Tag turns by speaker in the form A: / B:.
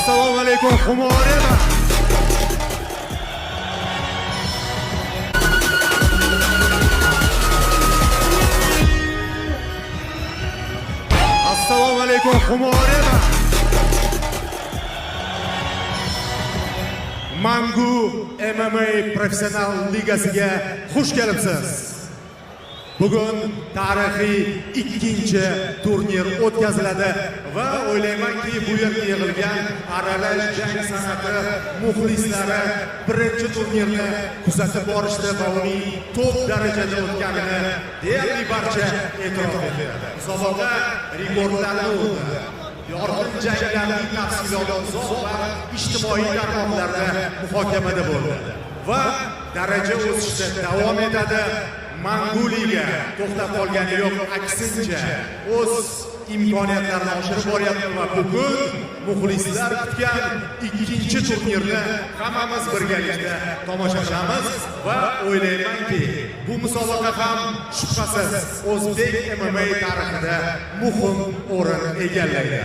A: Assalomu alaykum, Xumorema. Assalomu alaykum, Xumorema. Mangu MMA professional ligasiga xush kelibsiz. Bugun tarixiy ikkinchi turnir o'tkaziladi va o'ylaymanki, bu yerga yig'ilgan aralash jang san'ati muxlislari birinchi turnirni kuzatib borishdi va uning top darajada o'tganini deyarli barcha e'tirof etdi. Musobaqa rekordlarni urdi. Yorqin janglarning tafsiloti uzoq va ijtimoiy tarmoqlarda muhokamada bo'ldi va daraja o'sishda davom etadi. Manguliga to'xtab qolgani yo'q, aksincha o'z imkoniyatlarini oshirib boryapti va bugun muxlislar kutgan ikkinchi turnirni hammamiz birgalikda tomosha qilamiz va o'ylaymanki, bu musobaqa ham shubhasiz o'zbek MMA tarixida muhim o'rin egallaydi.